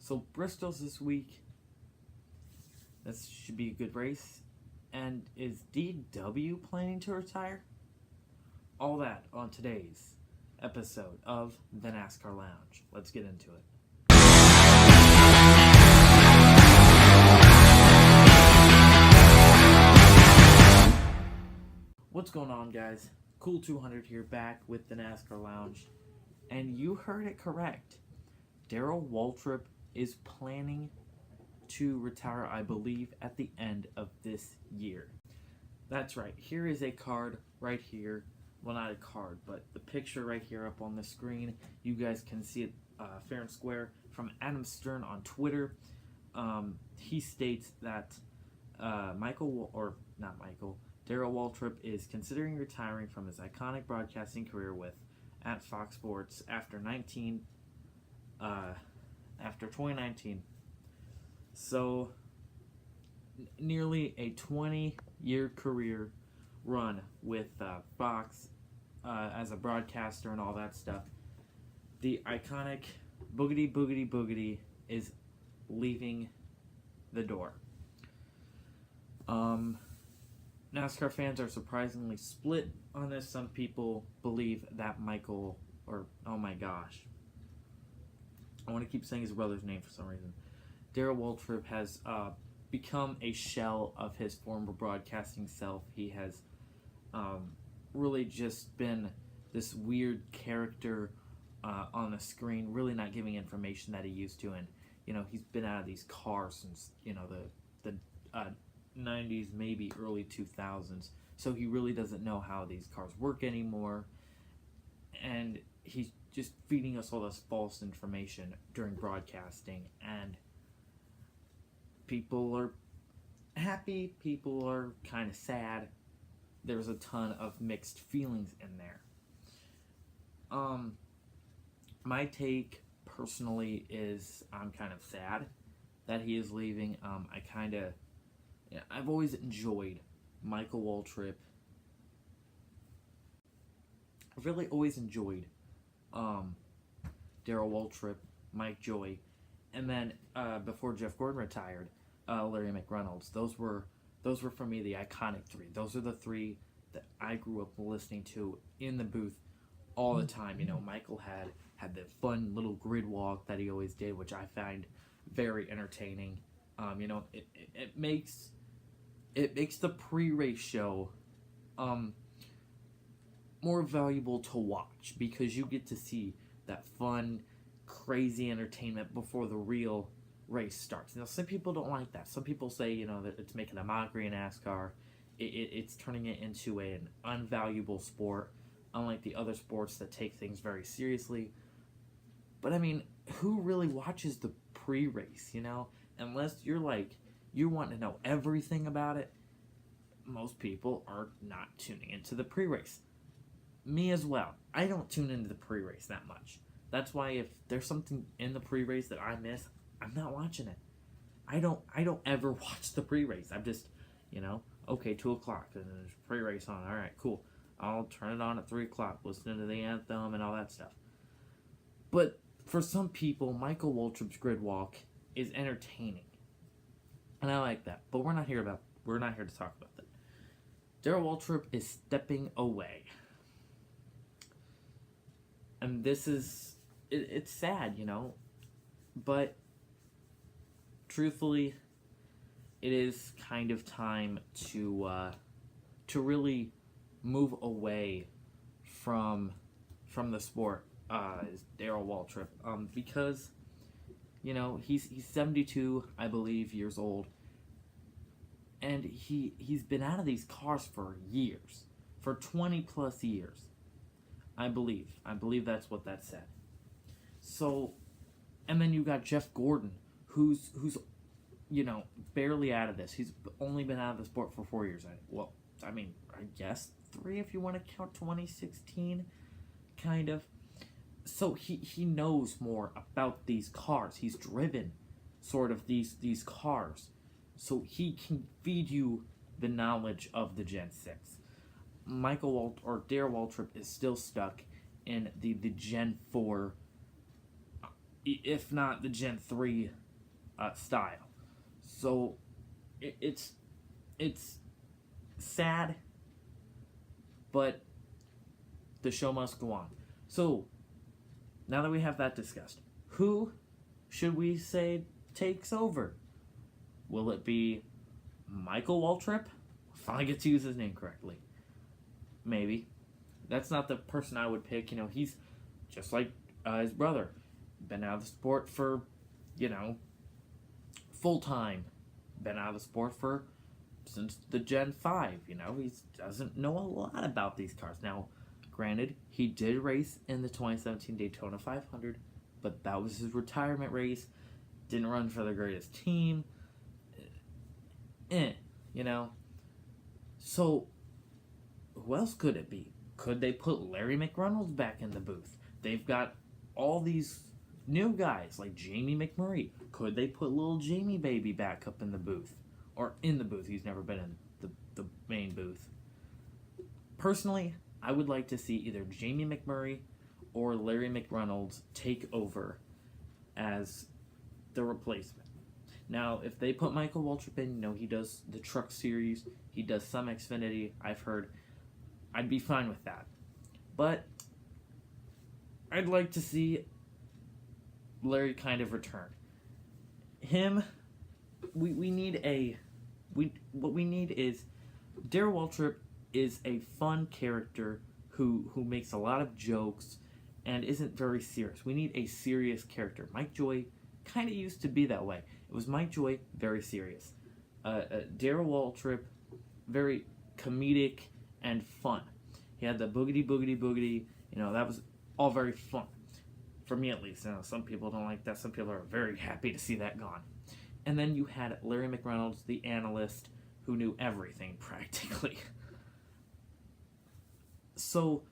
So Bristol's this week. This should be a good race. And is DW planning to retire? All that on today's episode of the NASCAR Lounge. Let's get into it. What's going on, guys? Cool 200 here, back with the NASCAR Lounge. And you heard it correct. Darrel Waltrip is planning to retire, I believe, at the end of this year. That's right. Here is a card right here. Well, not a card, but the picture right here up on the screen. You guys can see it fair and square from Adam Stern on Twitter. He states that Darrel Waltrip is considering retiring from his iconic broadcasting career with at Fox Sports after 2019. So nearly a 20-year career run with Fox as a broadcaster and all that stuff. The iconic Boogity Boogity Boogity is leaving the door. NASCAR fans are surprisingly split on this. Some people believe that oh my gosh, I want to keep saying his brother's name for some reason. Darrel Waltrip has become a shell of his former broadcasting self. He has really just been this weird character on the screen, really not giving information that he used to. And, he's been out of these cars since, the 90s, maybe early 2000s. So he really doesn't know how these cars work anymore. And he's just feeding us all this false information during broadcasting. And people are happy, people are kind of sad. There's a ton of mixed feelings in there. My take personally is I'm kind of sad that he is leaving. I've always enjoyed Michael Waltrip. I've really always enjoyed Darrel Waltrip, Mike Joy, and then before Jeff Gordon retired, Larry McReynolds. Those were for me the iconic three. Those are the three that I grew up listening to in the booth all the time. Michael had the fun little grid walk that he always did, which I find very entertaining. It makes the pre-race show more valuable to watch because you get to see that fun, crazy entertainment before the real race starts. Now, some people don't like that. Some people say, that it's making a mockery of NASCAR. It's turning it into an unvaluable sport, unlike the other sports that take things very seriously. But, who really watches the pre-race, Unless you want to know everything about it, most people are not tuning into the pre-race. Me as well. I don't tune into the pre-race that much. That's why if there's something in the pre-race that I miss, I'm not watching it. I don't ever watch the pre-race. I'm just, okay, 2 o'clock, and there's pre-race on. All right, cool. I'll turn it on at 3 o'clock, listening to the anthem and all that stuff. But for some people, Michael Waltrip's grid walk is entertaining. And I like that. But we're not here to talk about that. Darrel Waltrip is stepping away. And this is, it's sad, but truthfully, it is kind of time to really move away from the sport, Darrel Waltrip, because, he's 72, I believe, years old, and he's been out of these cars for years, for 20 plus years. I believe that's what that said. So, and then you got Jeff Gordon, who's barely out of this. He's only been out of the sport for 4 years. I guess 3 if you want to count 2016, kind of. So he knows more about these cars. He's driven sort of these cars. So he can feed you the knowledge of the Gen 6. Darrel Waltrip is still stuck in the Gen 4 if not the Gen 3 style. So it's sad, but the show must go on. So now that we have that discussed, who should we say takes over? Will it be Michael Waltrip? Finally get to use his name correctly. Maybe. That's not the person I would pick. He's just like his brother. Been out of the sport for, full time. Been out of the sport since the Gen 5. He doesn't know a lot about these cars. Now, granted, he did race in the 2017 Daytona 500, but that was his retirement race. Didn't run for the greatest team. So, who else could it be? Could they put Larry McReynolds back in the booth? They've got all these new guys like Jamie McMurray. Could they put little Jamie baby back up in the booth? Or in the booth. He's never been in the main booth. Personally, I would like to see either Jamie McMurray or Larry McReynolds take over as the replacement. Now, if they put Michael Waltrip in, he does the Truck Series, he does some Xfinity, I've heard, I'd be fine with that. But I'd like to see Larry kind of return. What we need is Darrel Waltrip is a fun character who makes a lot of jokes and isn't very serious. We need a serious character. Mike Joy kind of used to be that way. It was Mike Joy, very serious. Darrel Waltrip, very comedic and fun. He had the boogity boogity boogity. That was all very fun. For me, at least. Some people don't like that. Some people are very happy to see that gone. And then you had Larry McReynolds, the analyst, who knew everything, practically. So,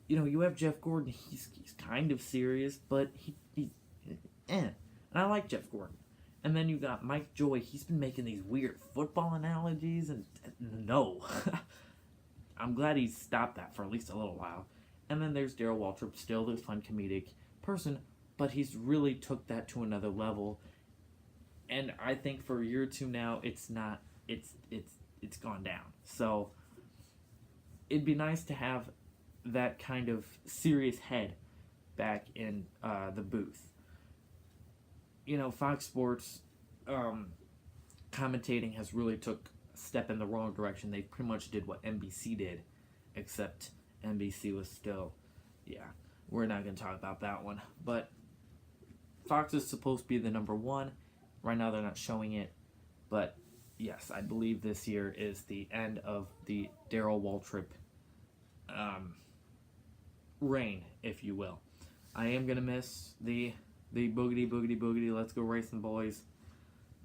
you have Jeff Gordon. He's kind of serious, but he's And I like Jeff Gordon. And then you got Mike Joy. He's been making these weird football analogies, and no. I'm glad he stopped that for at least a little while. And then there's Darrel Waltrip, still the fun comedic person, but he's really took that to another level. And I think for a year or two now, it's gone down. So it'd be nice to have that kind of serious head back in the booth. Fox Sports commentating has really took a step in the wrong direction. They pretty much did what NBC did, except NBC was still, we're not going to talk about that one. But Fox is supposed to be the number one. Right now they're not showing it. But yes, I believe this year is the end of the Darrel Waltrip reign, if you will. I am going to miss the boogity boogity boogity, let's go racing boys.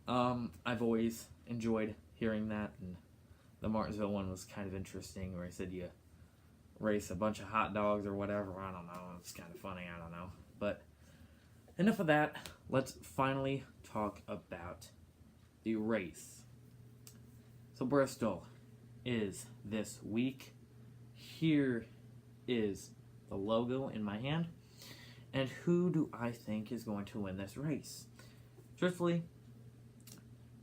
I've always enjoyed hearing that, and the Martinsville one was kind of interesting, where he said you race a bunch of hot dogs or whatever. I don't know, it's kind of funny, I don't know. But enough of that, let's finally talk about the race. So Bristol is this week. Here is the logo in my hand. And who do I think is going to win this race? Truthfully,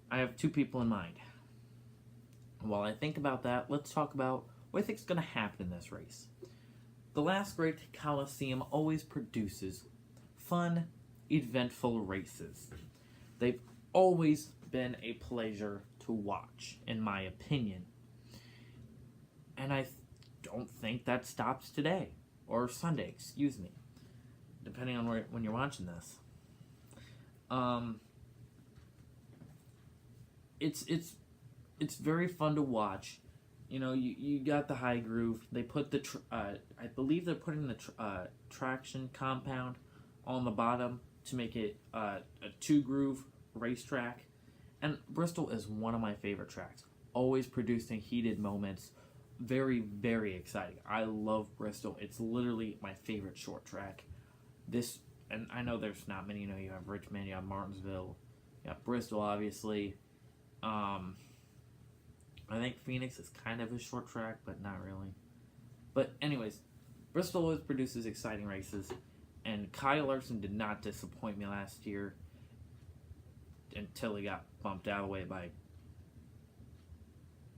I have two people in mind. While I think about that, let's talk about what I think is going to happen in this race. The last great Coliseum always produces fun, eventful races. They've always been a pleasure to watch, in my opinion. And I don't think that stops today, or Sunday, excuse me, depending on when you're watching this. It's very fun to watch. You got the high groove. They put I believe they're putting the traction compound on the bottom to make it a 2-groove racetrack. And Bristol is one of my favorite tracks. Always producing heated moments. Very, very exciting. I love Bristol. It's literally my favorite short track. And I know there's not many. You have Richmond, you have Martinsville, you have Bristol, obviously. I think Phoenix is kind of a short track, but not really. But anyways, Bristol always produces exciting races, And Kyle Larson did not disappoint me last year until he got bumped out of the way by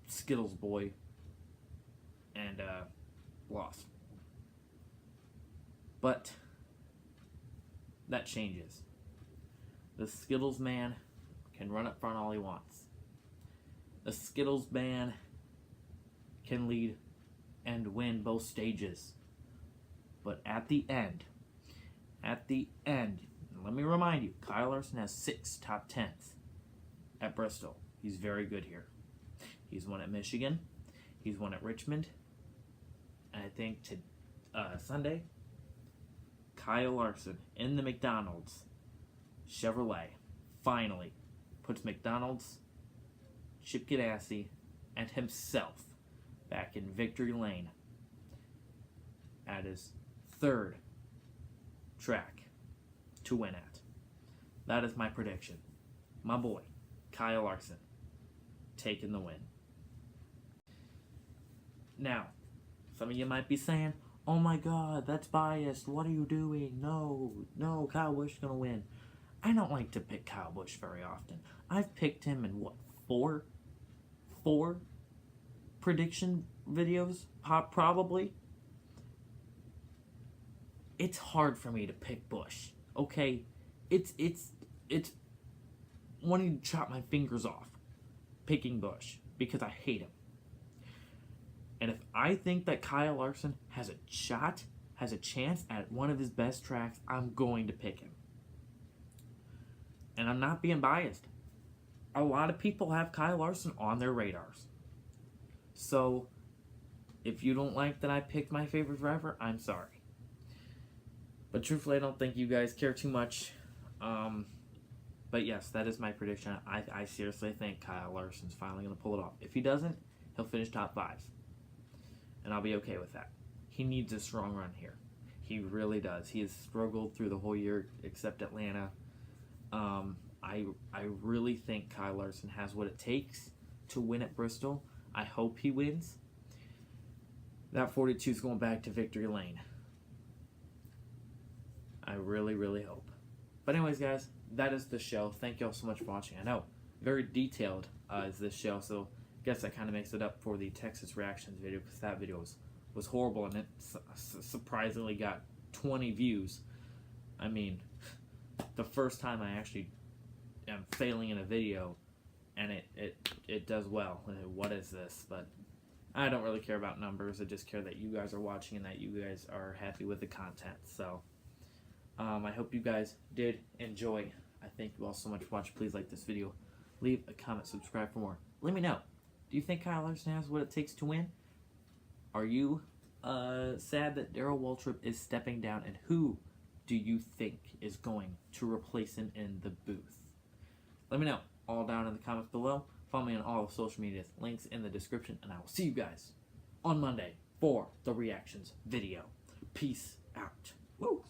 Skittles Boy and lost. But that changes. The Skittles man can run up front all he wants. The Skittles man can lead and win both stages. But at the end, let me remind you, Kyle Larson has 6 top 10s at Bristol. He's very good here. He's won at Michigan. He's won at Richmond. And I think to Sunday, Kyle Larson in the McDonald's Chevrolet finally puts McDonald's, Chip Ganassi, and himself back in victory lane at his 3rd track to win at. That is my prediction. My boy, Kyle Larson, taking the win. Now, some of you might be saying, oh my god, that's biased. What are you doing? No, Kyle Busch is going to win. I don't like to pick Kyle Busch very often. I've picked him in, what, 4 prediction videos? Probably. It's hard for me to pick Busch. Okay? It's wanting to chop my fingers off picking Busch because I hate him. And if I think that Kyle Larson has a shot, has a chance at one of his best tracks, I'm going to pick him. And I'm not being biased. A lot of people have Kyle Larson on their radars. So, if you don't like that I picked my favorite driver, I'm sorry. But truthfully, I don't think you guys care too much. But yes, that is my prediction. I seriously think Kyle Larson's finally going to pull it off. If he doesn't, he'll finish top 5. And I'll be okay with that. He needs a strong run here. He really does. He has struggled through the whole year except Atlanta. I really think Kyle Larson has what it takes to win at Bristol. I hope he wins. That 42 is going back to victory lane. I really, really hope. But anyways, guys, that is the show. Thank you all so much for watching. I know, very detailed is this show, so I guess that kind of makes it up for the Texas reactions video, because that video was horrible, and it surprisingly got 20 views. I mean, the first time I actually am failing in a video, and it does well. What is this? But I don't really care about numbers. I just care that you guys are watching and that you guys are happy with the content. So I hope you guys did enjoy. I thank you all so much for watching. Please like this video, leave a comment, subscribe for more. Let me know, do you think Kyle Larson has what it takes to win? Are you sad that Darrel Waltrip is stepping down, and who do you think is going to replace him in the booth? Let me know all down in the comments below. Follow me on all the social medias, links in the description, and I will see you guys on Monday for the reactions video. Peace out. Woo!